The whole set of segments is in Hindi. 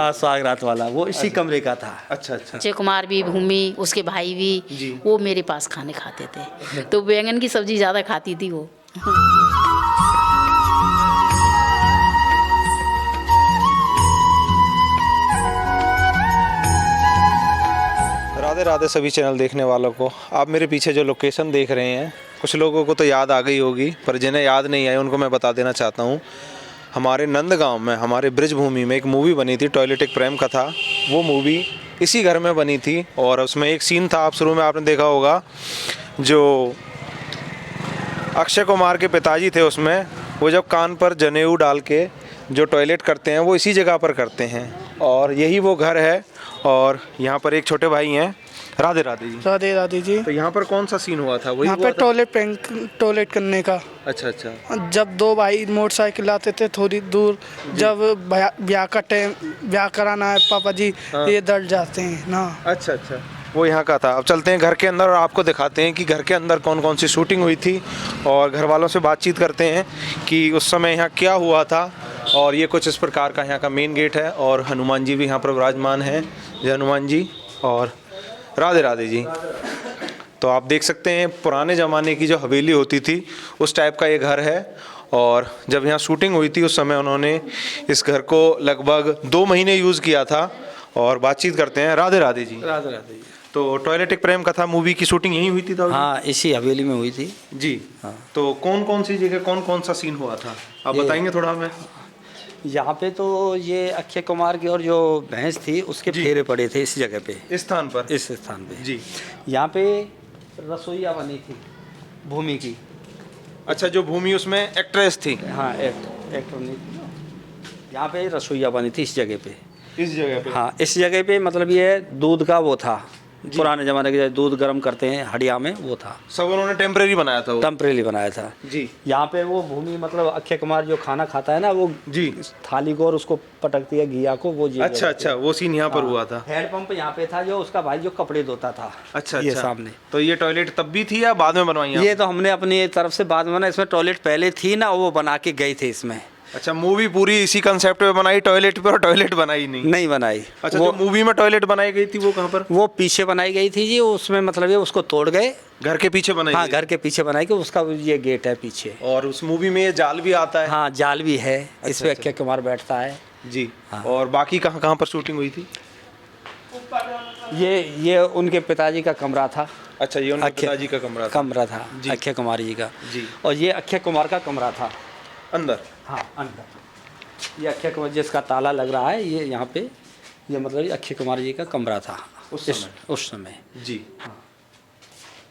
हाँ, स्वागरात वाला वो इसी कमरे का था। अच्छा अच्छा। अक्षय कुमार भी, भूमि, उसके भाई भी, वो मेरे पास खाने खाते थे। तो बैंगन की सब्जी ज़्यादा खाती थी वो। राधे राधे सभी चैनल देखने वालों को। आप मेरे पीछे जो लोकेशन देख रहे हैं, कुछ लोगों को तो याद आ गई होगी, पर जिन्हें याद नहीं आई उनको मैं बता देना चाहता हूँ। हमारे नंदगांव में, हमारे ब्रिजभूमि में एक मूवी बनी थी, टॉयलेट एक प्रेम कथा। वो मूवी इसी घर में बनी थी और उसमें एक सीन था, आप शुरू में आपने देखा होगा, जो अक्षय कुमार के पिताजी थे उसमें, वो जब कान पर जनेऊ डाल के जो टॉयलेट करते हैं वो इसी जगह पर करते हैं और यही वो घर है। और यहाँ पर एक छोटे भाई हैं। राधे राधे जी। राधे राधे जी। तो यहाँ पर कौन सा सीन हुआ था? वही यहाँ हुआ पे था? टॉयलेट करने का। अच्छा अच्छा। जब दो भाई मोटरसाइकिल आते थे थोड़ी दूर, जब ब्याह का टाइम, ब्याह कराना है पापा जी, ये डर जाते हैं ना। अच्छा अच्छा, वो यहाँ का था। अब चलते हैं घर के अंदर और आपको दिखाते हैं कि घर के अंदर कौन कौन सी शूटिंग हुई थी और घर वालों से बातचीत करते हैं कि उस समय यहाँ क्या हुआ था। और ये कुछ इस प्रकार का यहाँ का मेन गेट है और हनुमान जी भी यहाँ पर विराजमान हैं। जय हनुमान जी और राधे राधे जी। तो आप देख सकते हैं पुराने ज़माने की जो हवेली होती थी उस टाइप का ये घर है। और जब यहाँ शूटिंग हुई थी उस समय उन्होंने इस घर को लगभग 2 महीने यूज़ किया था। और बातचीत करते हैं। राधे राधे जी। राधे राधे जी। तो टॉयलेट एक प्रेम कथा मूवी की शूटिंग यहीं हुई थी? था हाँ, इसी हवेली में हुई थी जी। हाँ। तो कौन कौन सी जगह कौन कौन सा सीन हुआ था, आप बताएंगे थोड़ा हमें? यहाँ पे तो ये अक्षय कुमार की और जो भैंस थी उसके फेरे पड़े थे इस जगह पे, इस स्थान पर? इस स्थान पे जी। यहाँ पे रसोईया बनी थी भूमि की। अच्छा, जो भूमि उसमें एक्ट्रेस थी? हाँ, एक्टर नहीं थी। यहाँ पे रसोईया बनी थी इस जगह पे। इस जगह पे? हाँ, इस जगह पे मतलब ये दूध का वो था, पुराने ज़माने के दूध गर्म करते हैं हड़िया में, वो था। सब उन्होंने टेम्परेरी बनाया था वो? टेम्परेरी बनाया था जी। यहाँ पे वो भूमि मतलब अक्षय कुमार जो खाना खाता है ना, वो जी थाली को और उसको पटकती है घिया को, वो जी। अच्छा अच्छा, वो सीन यहाँ पर हुआ था। हैंड पंप यहाँ पे था, जो उसका भाई जो कपड़े धोता था। अच्छा ये अच्छा। सामने। तो ये टॉयलेट तब भी थी या बाद में बनवाई? ये तो हमने अपनी तरफ से बाद में बना, इसमें टॉयलेट पहले थी ना, वो बना के गए थे इसमें। अच्छा, मूवी पूरी इसी कंसेप्ट पे बनाई टॉयलेट पे, और टॉयलेट बनाई नहीं बनाई। अच्छा, वो जो मूवी में टॉयलेट बनाई गई थी वो कहाँ पर? वो पीछे बनाई गई थी जी, उसमें मतलब ये उसको तोड़ गए। घर के पीछे बनाई हाँ, गई? घर के पीछे बनाई गई, उसका ये गेट है पीछे। और उस मूवी में ये जाल भी आता है? हाँ, जाल भी है, इसमें अक्षय कुमार बैठता है जी। हाँ। और बाकी कहाँ कहाँ पर शूटिंग हुई थी? ये उनके पिताजी का कमरा था। अच्छा, ये उनके पिताजी का कमरा था अक्षय कुमार जी का। जी। और ये अक्षय कुमार का कमरा था अंदर? हाँ, अंदर। ये अक्षय कुमार जिसका ताला लग रहा है, ये यहाँ पे, ये मतलब अक्षय कुमार जी का कमरा था उस समय। जी। हाँ।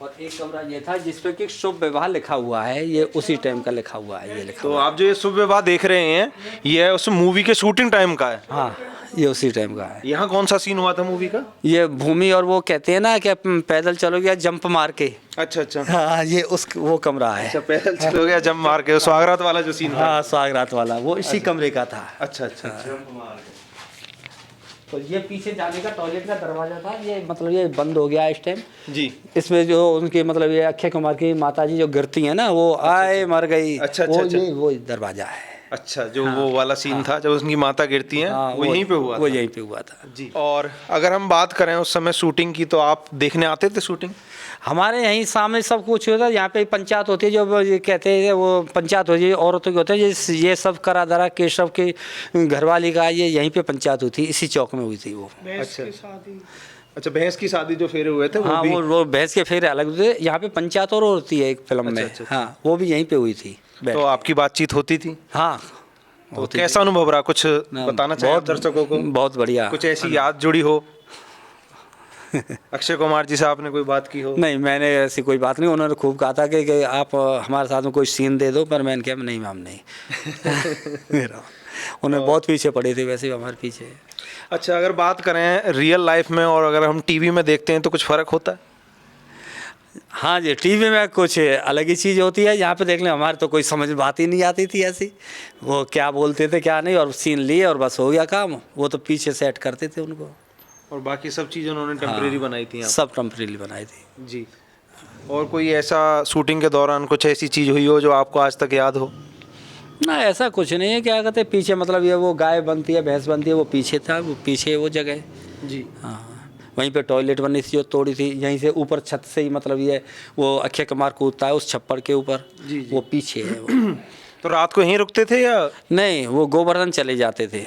और एक कमरा ये था जिसपे कि शुभ विवाह लिखा हुआ है, ये उसी टाइम का लिखा हुआ है, ये लिखा तो हुआ आप जो ये शुभ विवाह देख रहे हैं ये उस मूवी के शूटिंग टाइम का है? हाँ, ये उसी टाइम का है। यहाँ कौन सा सीन हुआ था मूवी का? ये भूमि और वो कहते हैं ना कि पैदल चलोगे या जंप मार के। अच्छा अच्छा। हाँ, ये वो कमरा है। अच्छा, पैदल चलो गया जंप मार के, स्वागरात वाला जो सीन था? हाँ, स्वागरात वाला वो इसी कमरे का था। अच्छा अच्छा। तो ये पीछे जाने का टॉयलेट का दरवाजा था, ये मतलब ये बंद हो गया इस टाइम जी। इसमें जो उनके मतलब ये अक्षय कुमार की माताजी जो गिरती है ना, वो आए मर गई। अच्छा वो अच्छा। वो दरवाजा है। अच्छा, जो वो वाला सीन था जब उसकी माता गिरती हैं, वो यहीं पे हुआ था? वो यहीं पे हुआ था जी। और अगर हम बात करें उस समय शूटिंग की, तो आप देखने आते थे शूटिंग? हमारे यहीं सामने सब कुछ होता है। यहाँ पे पंचायत होती है, जो ये कहते हैं वो पंचायत होती है, औरतों की होती है, ये सब करा धरा केशव की घरवाली का, ये यहीं पे पंचायत हुई थी, इसी चौक में हुई थी वो। अच्छा अच्छा, भैंस की शादी जो फेरे हुए थे वो हाँ, भी? वो भैंस के फेरे अलग थे। यहाँ पे पंचायत और होती है एक फिल्म में। हाँ, वो भी यहीं पे हुई थी। तो आपकी बातचीत होती थी? हाँ। तो कैसा अनुभव रहा, कुछ बताना चाहिए दर्शकों को? बहुत बढ़िया। कुछ ऐसी याद जुड़ी हो अक्षय कुमार जी से आपने कोई बात की हो? नहीं, मैंने ऐसी कोई बात नहीं। उन्होंने खूब कहा था कि आप हमारे साथ में कोई सीन दे दो, पर मैंने कहा नहीं मैम, नहीं। उन्हें बहुत पीछे पड़े थे वैसे हमारे पीछे। अच्छा, अगर बात करें रियल लाइफ में और अगर हम टीवी में देखते हैं तो कुछ फ़र्क होता है? हाँ जी, टीवी में कुछ अलग ही चीज़ होती है। यहाँ पे देख लें, हमारे तो कोई समझ बात ही नहीं आती थी ऐसी, वो क्या बोलते थे क्या नहीं, और सीन लिए और बस हो गया काम। वो तो पीछे सेट करते थे उनको। और बाकी सब चीज़ें उन्होंने टेम्परेरी बनाई थी? सब टेम्परेरी बनाई थी जी। और कोई ऐसा शूटिंग के दौरान कुछ ऐसी चीज़ हुई हो जो आपको आज तक याद हो? ना ऐसा कुछ नहीं है, क्या कहते हैं पीछे मतलब ये वो गाय बनती है भैंस बनती है वो पीछे था, वो पीछे वो जगह। जी। हाँ वहीं पे टॉयलेट बननी थी जो तोड़ी थी, यहीं से ऊपर छत से ही मतलब ये वो अक्षय कुमार कूदता है उस छप्पर के ऊपर, वो पीछे है वो। तो रात को यहीं रुकते थे या? नहीं वो गोवर्धन चले जाते थे।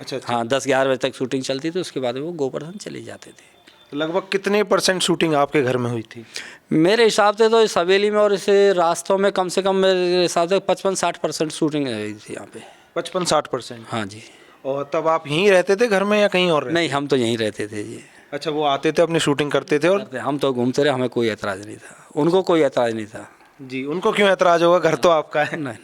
अच्छा। हाँ 10-11 बजे तक शूटिंग चलती थी, उसके बाद वो गोवर्धन चले जाते थे। तो लगभग कितने % शूटिंग आपके घर में हुई थी? मेरे हिसाब से तो इस हवेली में और इस रास्तों में कम से कम मेरे हिसाब से 55-60% शूटिंग हुई थी यहाँ पे। 55-60%? हाँ जी। और तब आप यहीं रहते थे घर में या कहीं और रहते? नहीं हम तो यहीं रहते थे जी। अच्छा, वो आते थे अपनी शूटिंग करते थे और? हम तो घूमते रहे, हमें कोई एतराज़ नहीं था, उनको कोई एतराज़ नहीं था। जी, उनको क्यों ऐतराज होगा, घर तो आपका है। नहीं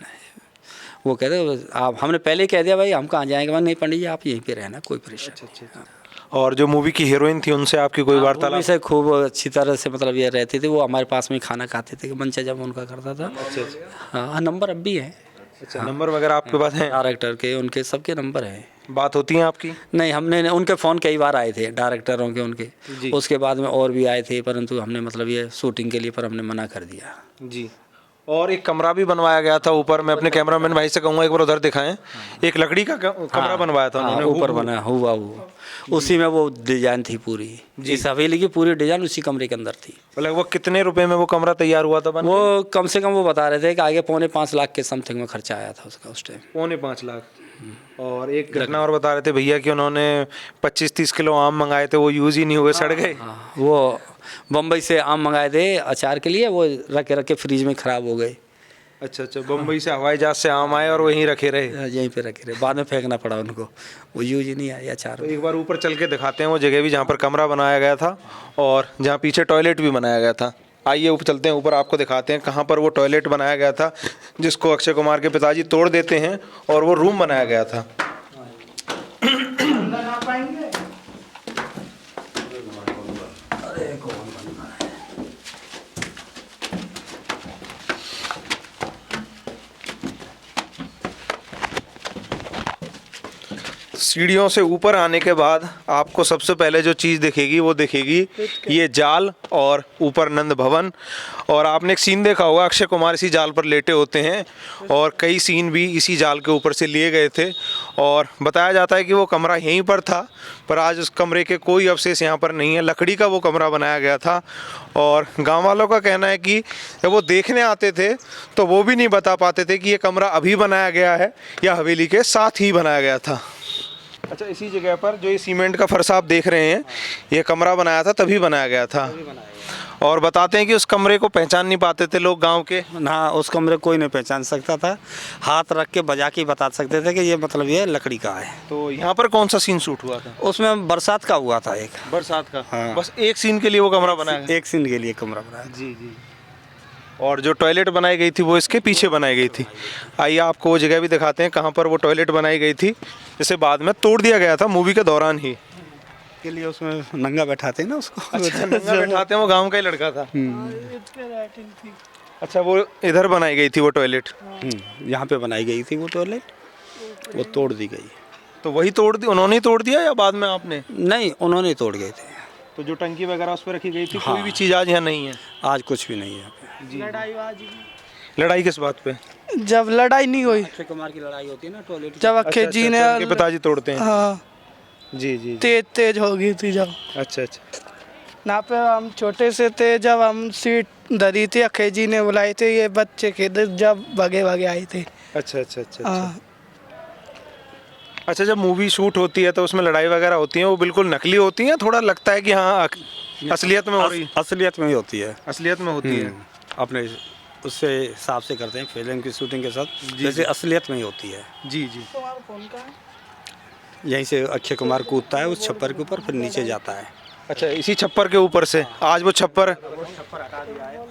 वो कहते आप, हमने पहले ही कह दिया भाई हम कहाँ जाएंगे, नहीं पंडित जी आप यहीं पे रहना, कोई परेशानी। अच्छा। और जो मूवी की हीरोइन थी उनसे आपकी कोई वार्तालाप? से खूब अच्छी तरह से मतलब ये रहते थे, वो हमारे पास में खाना खाते थे, मंचा जब उनका करता था। हाँ नंबर अब भी है। अच्छा, नंबर वगैरह आपके पास हैं? डायरेक्टर के उनके सबके नंबर हैं। बात होती है आपकी? नहीं हमने उनके फ़ोन कई बार आए थे डायरेक्टरों के उनके, उसके बाद में और भी आए थे, परंतु हमने मतलब ये शूटिंग के लिए पर हमने मना कर दिया। जी। और एक कमरा भी बनवाया गया था ऊपर, मैं अपने कैमरामैन भाई से कहूँगा एक बार उधर दिखाएं। एक लकड़ी का कमरा बनवाया था उन्होंने ऊपर बना हुआ वो, उसी में वो डिजाइन थी पूरी, इस हवेली की पूरी डिजाइन उसी कमरे के अंदर थी। लगभग कितने रुपए में वो कमरा तैयार हुआ था बन? वो कम से कम वो बता रहे थे कि आगे 5.25 लाख के समथिंग में खर्चा आया था उसका उस टाइम। 5.25 लाख। और एक घटना और बता रहे थे भैया कि उन्होंने 25-30 किलो आम मंगाए थे, वो यूज़ ही नहीं हुए, सड़ गए। वो बम्बई से आम मंगाए थे अचार के लिए, वो रखे फ्रिज में ख़राब हो गए। अच्छा, बम्बई से हवाई जहाज से आम आए और वहीं रखे रहे? यहीं पे रखे रहे, बाद में फेंकना पड़ा उनको, वो यूज ही नहीं आया अचार। तो एक बार ऊपर चल के दिखाते हैं वो जगह भी जहाँ पर कमरा बनाया गया था और जहाँ पीछे टॉयलेट भी बनाया गया था। आइए ऊपर चलते हैं, ऊपर आपको दिखाते हैं कहाँ पर वो टॉयलेट बनाया गया था जिसको अक्षय कुमार के पिताजी तोड़ देते हैं और वो रूम बनाया गया था। सीढ़ियों से ऊपर आने के बाद आपको सबसे पहले जो चीज़ दिखेगी वो दिखेगी ये जाल और ऊपर नंद भवन। और आपने एक सीन देखा होगा, अक्षय कुमार इसी जाल पर लेटे होते हैं और कई सीन भी इसी जाल के ऊपर से लिए गए थे। और बताया जाता है कि वो कमरा यहीं पर था, पर आज उस कमरे के कोई अवशेष यहाँ पर नहीं है। लकड़ी का वो कमरा बनाया गया था और गाँव वालों का कहना है कि जब वो देखने आते थे तो वो भी नहीं बता पाते थे कि ये कमरा अभी बनाया गया है या हवेली के साथ ही बनाया गया था। अच्छा, इसी जगह पर जो ये सीमेंट का फर्श आप देख रहे हैं ये कमरा बनाया था, तभी बनाया गया था। और बताते हैं कि उस कमरे को पहचान नहीं पाते थे लोग गांव के। ना उस कमरे कोई नहीं पहचान सकता था, हाथ रख के बजा के बता सकते थे कि ये मतलब ये लकड़ी का है। तो यहाँ पर कौन सा सीन शूट हुआ था? उसमें बरसात का हुआ था, एक बरसात का। हाँ। बस एक सीन के लिए वो कमरा बनाया? एक सीन के लिए कमरा बनाया। जी। और जो टॉयलेट बनाई गई थी वो इसके पीछे बनाई गई थी। आइए आपको वो जगह भी दिखाते हैं कहाँ पर वो टॉयलेट बनाई गई थी, जिसे बाद में तोड़ दिया गया था मूवी के दौरान ही। के लिए उसमें नंगा बैठाते हैं ना उसको। अच्छा, नंगा बैठाते हैं, वो गांव का ही लड़का था। अच्छा, वो इधर बनाई गई थी वो टॉयलेट? यहाँ पे बनाई गई थी वो टॉयलेट, वो तोड़ दी गई। तो वही तोड़ दी, उन्होंने ही तोड़ दिया या बाद में आपने? नहीं उन्होंने तोड़ गए थे। तो जो टंकी वगैरह उस पर रखी गई थी, कोई भी चीज़ आज यहाँ नहीं है? आज कुछ भी नहीं है यहाँ पे। लड़ाई किस बात पे? जब लड़ाई नहीं हुई, अक्षय कुमार की लड़ाई होती है ना टॉयलेट। जब अक्षय जी ने उनके पिताजी तोड़ते हैं। हाँ जी। तेज हो गई थी जब। अच्छा। ना पे हम छोटे से थे, जब हम सीट धरी थी अक्षय जी ने बुलाए थे ये बच्चे के, जब भगे आए थे। अच्छा। हाँ। अच्छा, जब मूवी शूट होती है तो उसमें लड़ाई वगैरह होती है, वो बिल्कुल नकली होती है? थोड़ा लगता है कि हाँ असलियत में हो रही है? असलियत में ही होती है। असलियत में होती है। अपने उससे हिसाब से करते हैं फिल्म की शूटिंग के साथ, जैसे असलियत में ही होती है। जी। यहीं से अक्षय कुमार कूदता है उस छप्पर के ऊपर, फिर नीचे जाता है। अच्छा, इसी छप्पर के ऊपर से आज वो छप्पर,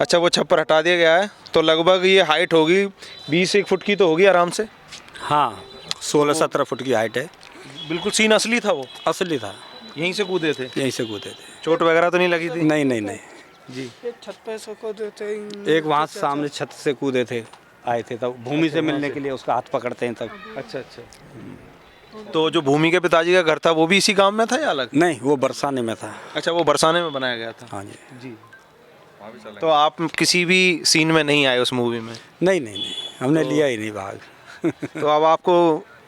अच्छा वो छप्पर हटा दिया गया है। तो लगभग ये हाइट होगी 20-1 फुट की तो होगी आराम से। हाँ 16-17 फुट की हाइट है। बिल्कुल सीन असली था वो? असली था। यहीं से कूदे थे? यहीं से कूदे थे। चोट वगैरह तो नहीं लगी थी? नहीं। जी। छत पे से कूदे थे। एक वहाँ सामने छत से कूदे थे, आए थे तब भूमि से मिलने के लिए उसका हाथ पकड़ते हैं तब। अच्छा। तो जो भूमि के पिताजी का घर था वो भी इसी गांव में था या अलग? नहीं वो बरसाने में था। अच्छा, वो बरसाने में बनाया गया था। हाँ जी। तो आप किसी भी सीन में नहीं आए उस मूवी में? नहीं हमने लिया ही नहीं भाग। तो अब आपको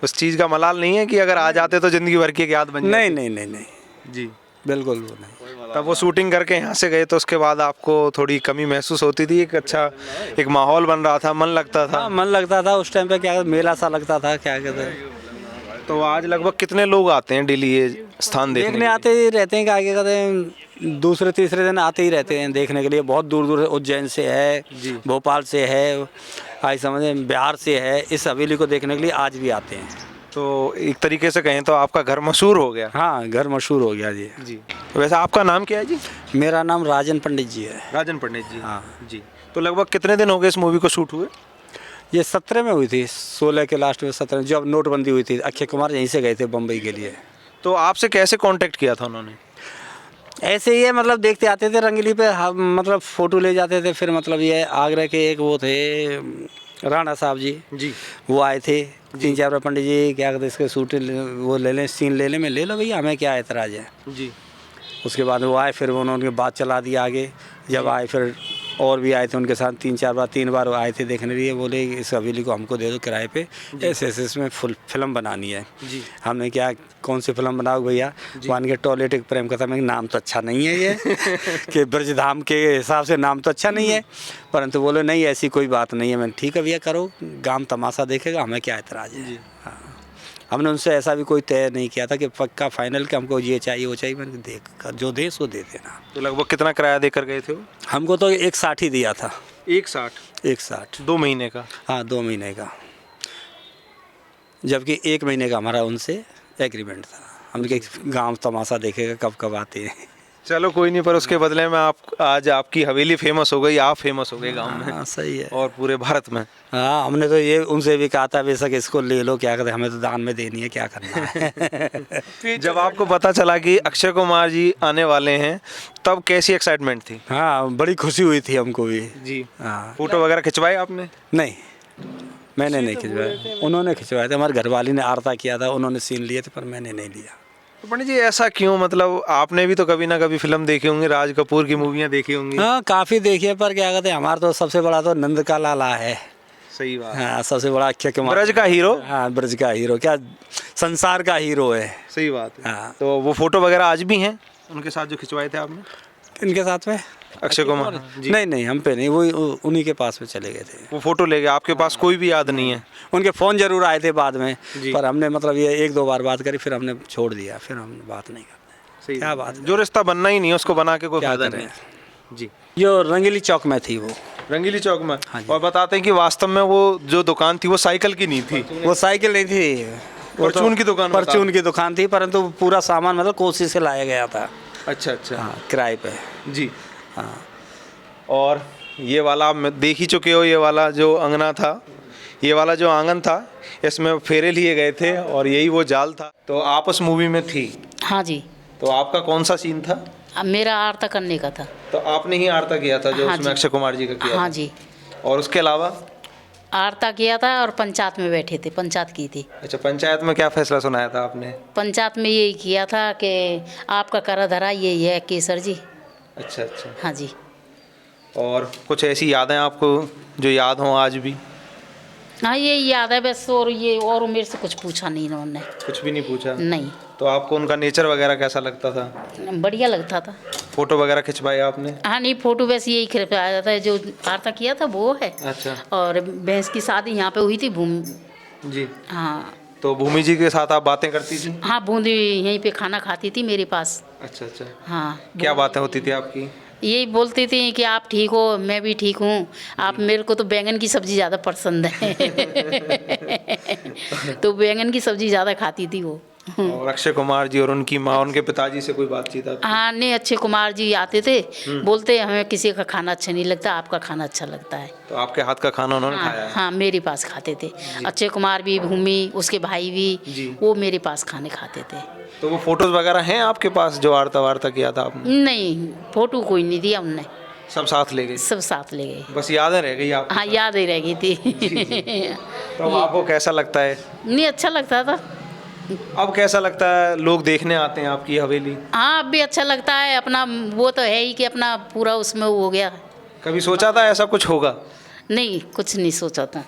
उस चीज़ का मलाल नहीं है कि अगर आ जाते तो ज़िंदगी भर की एक याद बन जाती? नहीं नहीं नहीं नहीं, जी। बिल्कुल वो नहीं। तब वो शूटिंग करके यहाँ से गए तो उसके बाद आपको थोड़ी कमी महसूस होती थी? एक अच्छा एक माहौल बन रहा था, मन लगता था? हाँ, मन लगता था उस टाइम पे, क्या मेला सा लगता था, क्या कहते हैं। तो आज लगभग कितने लोग आते हैं डेली ये स्थान देखने देखने आते ही रहते हैं, क्या कहते हैं, दूसरे तीसरे दिन आते ही रहते हैं देखने के लिए। बहुत दूर दूर उज्जैन से है, भोपाल से है, आई समझे बिहार से है, इस हवेली को देखने के लिए आज भी आते हैं। तो एक तरीके से कहें तो आपका घर मशहूर हो गया। हाँ, घर मशहूर हो गया जी। जी। वैसे आपका नाम क्या है जी? मेरा नाम राजन पंडित जी है। राजन पंडित जी। हाँ जी। तो लगभग कितने दिन हो गए इस मूवी को शूट हुए? ये 17 में हुई थी, 16 के लास्ट में, 17 जब नोटबंदी हुई थी। अक्षय कुमार यहीं से गए थे बम्बई के लिए। तो आपसे कैसे कांटेक्ट किया था उन्होंने? ऐसे ही है, मतलब देखते आते थे रंगीली पे, हम मतलब फ़ोटो ले जाते थे। फिर मतलब ये आगरा के एक वो थे राणा साहब जी, वो आए थे 3-4 बार, पंडित जी क्या कहते हैं इसके शूट वो ले लें, सीन ले लें। मैं ले लो भैया, हमें क्या एतराज़ है। जी। उसके बाद वो आए, फिर उन्होंने बात चला दी आगे। जब आए फिर और भी आए थे उनके साथ 3 बार आए थे देखने के लिए। बोले इस हवेली को हमको दे दो किराए पे, ऐसे ऐसे इसमें फुल फिल्म बनानी है। जी। हमने क्या, कौन सी फिल्म बनाओ भैया? मान के टॉयलेट एक प्रेम कथा में, नाम तो अच्छा नहीं है ये कि ब्रजधाम के हिसाब से नाम तो अच्छा नहीं है, परंतु बोले नहीं ऐसी कोई बात नहीं है। मैंने ठीक है भैया करो, गांव तमाशा देखेगा, हमें क्या एतराज़ है। हाँ, हमने उनसे ऐसा भी कोई तय नहीं किया था कि पक्का फाइनल कि हमको ये चाहिए वो चाहिए। मैंने देख कर जो दे सो दे देना। तो लगभग कितना किराया देकर गए थे वो? हमको तो 160 ही दिया था। 160? 160 2 महीने का? हाँ, 2 महीने का, जबकि 1 महीने का हमारा उनसे एग्रीमेंट था। हमने कहा गांव तमाशा देखेगा, कब कब आते हैं। चलो कोई नहीं, पर उसके बदले में आप आज आपकी हवेली फेमस हो गई, आप फेमस हो गए गांव में। हाँ सही है। और पूरे भारत में। हाँ, हमने तो ये उनसे भी कहा था बेशक इसको ले लो, क्या कहते हैं, हमें तो दान में देनी है, क्या करना है। जब आपको पता चला कि अक्षय कुमार जी आने वाले हैं तब कैसी एक्साइटमेंट थी? हाँ, बड़ी खुशी हुई थी हमको भी। जी। हाँ, फोटो वगैरह खिंचवाए आपने? नहीं मैंने नहीं खिंचवाया, उन्होंने खिंचवाया थे। हमारे घरवाली ने आरता किया था, उन्होंने सीन लिए थे, पर मैंने नहीं लिया। तो पंडित जी ऐसा क्यों? मतलब आपने भी तो कभी ना कभी फिल्म देखी होंगी, राज कपूर की मूवियाँ देखी होंगी। हाँ, काफ़ी देखिए, पर क्या कहते हैं, हमारा तो सबसे बड़ा तो नंद का लाला है। सही बात। हाँ, सबसे बड़ा अक्षय कुमार, ब्रज का हीरो। हाँ, ब्रज का हीरो, क्या संसार का हीरो है। सही बात है। हाँ। तो वो फोटो वगैरह आज भी हैं उनके साथ जो खिंचवाए थे आपने? इनके साथ में अक्षय कुमार जी। नहीं नहीं, हम पे नहीं, वो उन्हीं के पास में चले गए थे। वो फोटो ले गए, आपके पास कोई भी याद नहीं है? उनके फ़ोन जरूर आए थे बाद में, जी। पर हमने मतलब ये 1-2 बार बात करी, फिर हमने छोड़ दिया, फिर हम बात नहीं करते। सही क्या बात है। जो रिश्ता बनना ही नहीं है उसको बना के कोई क्या फायदा करें। नहीं। जी। जो रंगीली चौक में थी वो, रंगीली चौक में। हाँ जी। और बताते हैं कि वास्तव में वो जो दुकान थी वो साइकिल की नहीं थी, वो साइकिल नहीं थी, वो तो परचून की दुकान बता- परचून की दुकान थी, परंतु पूरा सामान मतलब कोसी से लाया गया था। अच्छा अच्छा। हाँ, किराए पे। जी। हाँ, और ये वाला आप देख ही चुके हो, ये वाला जो अंगना था, ये वाला जो आंगन था, इसमें फेरे लिए गए थे और यही वो जाल था। तो आप उस मूवी में थी, हाँ जी। तो आपका कौन सा सीन था? अब मेरा आरता करने का था। तो आपने ही आरता किया था जो हाँ उसमें जी। अक्षय कुमार जी का किया हाँ था? जी, और उसके अलावा? आरता किया था और पंचायत में बैठे थे, पंचायत की थी। अच्छा, पंचायत में क्या फैसला सुनाया था आपने? पंचायत में यही किया था कि आपका करा धरा यही है केसर जी। अच्छा अच्छा। हाँ जी। और कुछ ऐसी यादें आपको जो याद हों आज भी? हाँ, यही याद है बस, और ये और मेरे से कुछ पूछा नहीं इन्होंने। कुछ भी नहीं पूछा? नहीं, तो आपको उनका नेचर वगैरह कैसा लगता था? बढ़िया लगता था। फोटो वगैरह खिंचवाई आपने? हाँ, नहीं फोटो वैसे यही खिंचवाया जाता है, जो आरता किया था वो है। अच्छा। और भैंस की शादी यहाँ पे हुई थी भूमि। जी। हाँ तो भूमि जी के साथ आप बातें करती थी? हाँ, बूंदी यहीं पे खाना खाती थी मेरे पास। अच्छा अच्छा। हाँ, क्या बातें होती थी आपकी? यही बोलती थी कि आप ठीक हो, मैं भी ठीक हूँ। आप मेरे को तो बैंगन की सब्ज़ी ज़्यादा पसंद है। तो बैंगन की सब्ज़ी ज़्यादा खाती थी वो। और अक्षय कुमार जी और उनकी माँ, उनके पिताजी से कोई बातचीत आपकी? हाँ, नहीं, अक्षय कुमार जी आते थे, बोलते हमें किसी का खाना अच्छा नहीं लगता, आपका खाना अच्छा लगता है। तो आपके हाथ का खाना उन्होंने खाया हाँ है? हाँ, मेरे पास खाते थे। अक्षय कुमार भी, भूमि, उसके भाई जी। भी, वो मेरे पास खाने खाते थे। तो वो फोटोज वगैरह हैं आपके पास जो आरता वार्ता किया था आपने? नहीं, फोटो कोई नहीं दिया उनने, सब साथ ले गए? सब साथ ले गए। बस यादें रह गई आप? हाँ, याद ही रह गई थी। तो अब आपको कैसा लगता है? नहीं, अच्छा लगता था। अब कैसा लगता है, लोग देखने आते हैं आपकी हवेली? हाँ, अब भी अच्छा लगता है। अपना वो तो है ही कि अपना पूरा उसमें हो गया। कभी सोचा था ऐसा कुछ होगा? नहीं, कुछ नहीं सोचा था।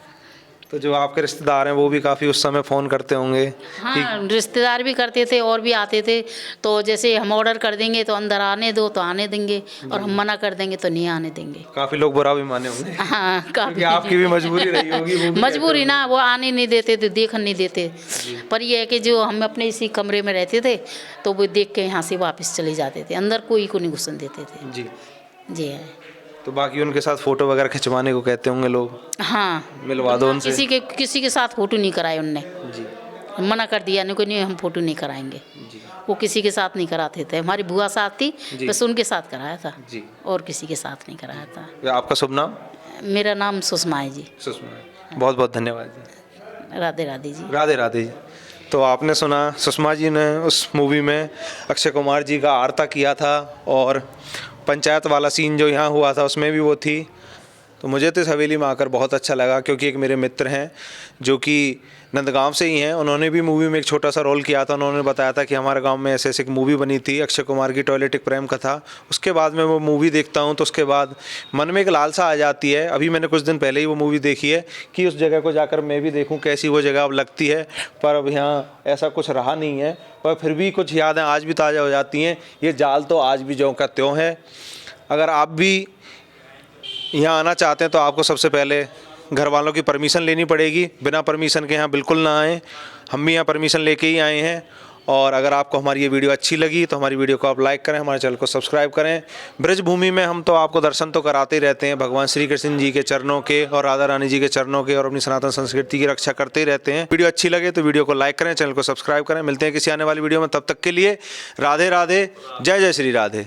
तो जो आपके रिश्तेदार हैं वो भी काफ़ी उस समय फ़ोन करते होंगे? हाँ, रिश्तेदार भी करते थे और भी आते थे। तो जैसे हम ऑर्डर कर देंगे तो अंदर आने दो तो आने देंगे, और हम मना कर देंगे तो नहीं आने देंगे। काफ़ी लोग बुरा भी माने होंगे हाँ, क्योंकि आपकी भी मजबूरी रही होगी, वो भी मजबूरी ना, वो आने नहीं देते थे, देखने नहीं देते। पर ये है कि जो हम अपने इसी कमरे में रहते थे तो वो देख के यहाँ से वापस चले जाते थे, अंदर कोई को नहीं घुसन देते थे। जी। जी है। तो बाकी उनके साथ फ़ोटो वगैरह खिंचवाने को कहते होंगे लोग? हाँ, मिलवा दो उनसे। किसी के साथ फोटो नहीं कराए उनने, जी। मना कर दिया, नहीं कोई नहीं, हम फोटो नहीं कराएंगे। जी। वो किसी के साथ नहीं कराते थे। हमारी बुआ साथ थी, जी। बस उनके साथ कराया था, जी। और किसी के साथ नहीं कराया था। आपका शुभ नाम? मेरा नाम सुषमा है जी। सुषमा। बहुत बहुत धन्यवाद जी। राधे राधे जी। राधे राधे जी। तो आपने सुना सुषमा जी ने उस मूवी में अक्षय कुमार जी का आरता किया था, और पंचायत वाला सीन जो यहाँ हुआ था उसमें भी वो थी। तो मुझे तो इस हवेली में आकर बहुत अच्छा लगा, क्योंकि एक मेरे मित्र हैं जो कि नंदगांव से ही हैं, उन्होंने भी मूवी में एक छोटा सा रोल किया था। उन्होंने बताया था कि हमारे गांव में ऐसे ऐसे एक मूवी बनी थी अक्षय कुमार की, टॉयलेट एक प्रेम कथा। उसके बाद में वो मूवी देखता हूं तो उसके बाद मन में एक लालसा आ जाती है। अभी मैंने कुछ दिन पहले ही वो मूवी देखी है कि उस जगह को जाकर मैं भी देखूं कैसी वो जगह अब लगती है, पर अब यहाँ ऐसा कुछ रहा नहीं है। पर फिर भी कुछ यादें आज भी ताज़ा हो जाती हैं। ये जाल तो आज भी ज्यों का त्यों है। अगर आप भी यहाँ आना चाहते हैं तो आपको सबसे पहले घर वालों की परमिशन लेनी पड़ेगी। बिना परमिशन के यहाँ बिल्कुल ना आएँ। हम भी यहाँ परमिशन लेके ही आए हैं। और अगर आपको हमारी ये वीडियो अच्छी लगी तो हमारी वीडियो को आप लाइक करें, हमारे चैनल को सब्सक्राइब करें। ब्रजभूमि में हम तो आपको दर्शन तो कराते ही रहते हैं, भगवान श्री कृष्ण जी के चरणों के और राधा रानी जी के चरणों के, और अपनी सनातन संस्कृति की रक्षा करते ही रहते हैं। वीडियो अच्छी लगे तो वीडियो को लाइक करें, चैनल को सब्सक्राइब करें। मिलते हैं किसी आने वाली वीडियो में, तब तक के लिए राधे राधे, जय जय श्री राधे।